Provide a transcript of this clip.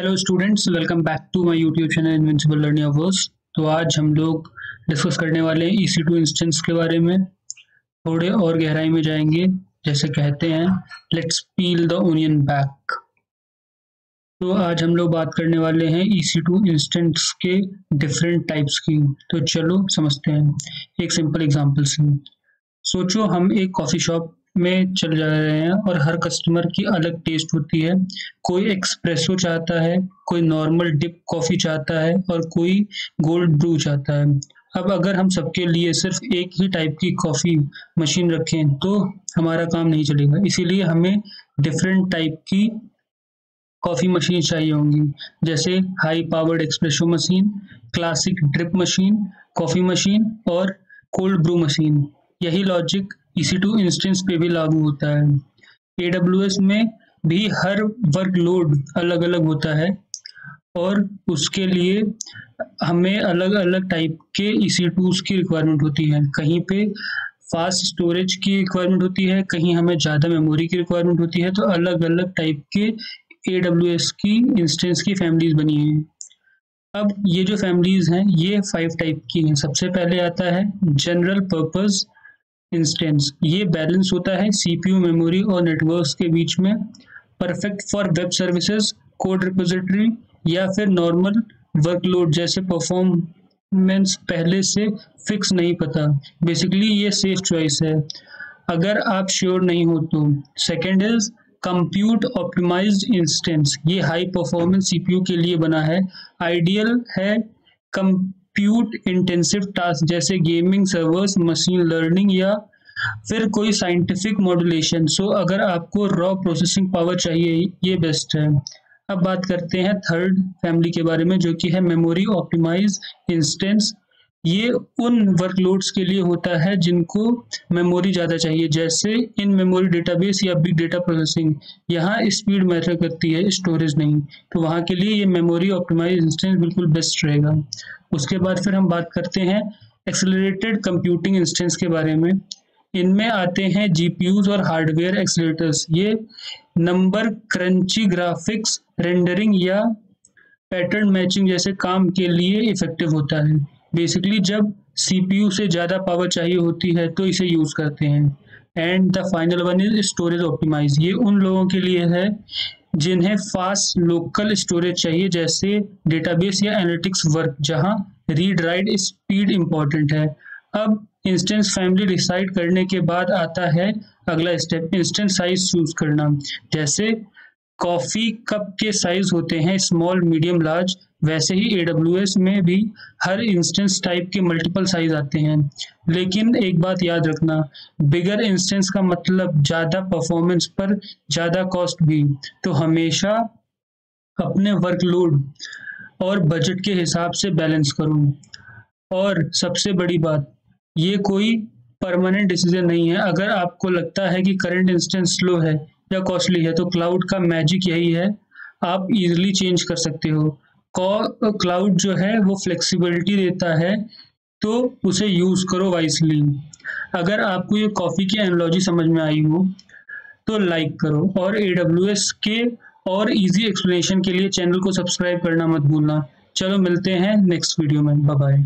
Hello students, welcome back to my YouTube channel invincible learning hours. तो आज हम लोग डिस्कस करने वाले हैं EC2 इंस्टेंस के बारे में। थोड़े और गहराई में जाएंगे, जैसे कहते हैं let's peel the onion back. तो आज हम लोग बात करने वाले हैं EC2 इंस्टेंस के डिफरेंट टाइप्स की। तो चलो समझते हैं एक सिंपल एग्जांपल से। सोचो हम एक कॉफ़ी शॉप में चल जा रहे हैं और हर कस्टमर की अलग टेस्ट होती है। कोई एक्सप्रेसो चाहता है, कोई नॉर्मल डिप कॉफ़ी चाहता है और कोई गोल्ड ब्रू चाहता है। अब अगर हम सबके लिए सिर्फ एक ही टाइप की कॉफ़ी मशीन रखें तो हमारा काम नहीं चलेगा। इसीलिए हमें डिफरेंट टाइप की कॉफ़ी मशीन चाहिए होंगी, जैसे high powered espresso machine, classic drip machine, coffee machine और कोल्ड ब्रू मशीन। यही लॉजिक EC2 इंस्टेंस पे भी लागू होता है। AWS में भी हर वर्कलोड अलग अलग होता है और उसके लिए हमें अलग अलग टाइप के EC2s की रिक्वायरमेंट होती है। कहीं पे फास्ट स्टोरेज की रिक्वायरमेंट होती है, कहीं हमें ज़्यादा मेमोरी की रिक्वायरमेंट होती है। तो अलग अलग टाइप के AWS की इंस्टेंस की फैमिलीज बनी हैं। अब ये जो फैमिलीज हैं ये 5 टाइप की हैं। सबसे पहले आता है जनरल पर्पस इंस्टेंस। ये बैलेंस होता है CPU, मेमोरी और नेटवर्क्स के बीच में। Perfect for web services, code repository या फिर नॉर्मल वर्कलोड जैसे परफॉर्मेंस पहले से फिक्स नहीं पता। बेसिकली ये सेफ चॉइस है अगर आप श्योर नहीं हो तो। Second is compute optimized instance. ये हाई परफॉर्मेंस CPU के लिए बना है। आइडियल है कंप्यूट इंटेंसिव टास्क जैसे गेमिंग, सर्वर्स, मशीन लर्निंग या फिर कोई साइंटिफिक मॉड्यूलेशन। सो अगर आपको रॉ प्रोसेसिंग पावर चाहिए ये बेस्ट है। अब बात करते हैं थर्ड फैमिली के बारे में, जो कि है मेमोरी ऑप्टिमाइज इंस्टेंस। ये उन वर्कलोड्स के लिए होता है जिनको मेमोरी ज़्यादा चाहिए, जैसे इन मेमोरी डेटाबेस या बिग डेटा प्रोसेसिंग। यहाँ स्पीड मैटर करती है, स्टोरेज नहीं। तो वहाँ के लिए ये मेमोरी ऑप्टिमाइज इंस्टेंस बिल्कुल बेस्ट रहेगा। उसके बाद फिर हम बात करते हैं एक्सेलरेटेड कंप्यूटिंग इंस्टेंस के बारे में। इनमें आते हैं GPUs और हार्डवेयर एक्सेलरेटर्स। ये नंबर क्रंची, ग्राफिक्स, रेंडरिंग या पैटर्न मैचिंग जैसे काम के लिए इफेक्टिव होता है। बेसिकली जब CPU से ज़्यादा पावर चाहिए होती है तो इसे यूज़ करते हैं। And the final one is storage optimize. ये उन लोगों के लिए है जिन्हें फास्ट लोकल स्टोरेज चाहिए, जैसे डेटाबेस या एनालिटिक्स वर्क, जहां रीड राइट स्पीड इंपॉर्टेंट है। अब इंस्टेंस फैमिली डिसाइड करने के बाद आता है अगला स्टेप, इंस्टेंस साइज चूज करना। जैसे कॉफ़ी कप के साइज होते हैं स्मॉल, मीडियम, लार्ज, वैसे ही AWS में भी हर इंस्टेंस टाइप के मल्टीपल साइज आते हैं। लेकिन एक बात याद रखना, बिगर इंस्टेंस का मतलब ज़्यादा परफॉर्मेंस पर ज़्यादा कॉस्ट भी। तो हमेशा अपने वर्कलोड और बजट के हिसाब से बैलेंस करूँ। और सबसे बड़ी बात, ये कोई परमानेंट डिसीजन नहीं है। अगर आपको लगता है कि करंट इंस्टेंस स्लो है या कॉस्टली है तो क्लाउड का मैजिक यही है, आप इजीली चेंज कर सकते हो। क्लाउड जो है वो फ्लेक्सिबिलिटी देता है, तो उसे यूज़ करो वाइसली। अगर आपको ये कॉफ़ी की एनालॉजी समझ में आई हो तो लाइक करो, और AWS के और इजी एक्सप्लेनेशन के लिए चैनल को सब्सक्राइब करना मत भूलना। चलो मिलते हैं नेक्स्ट वीडियो में, बाय बाय।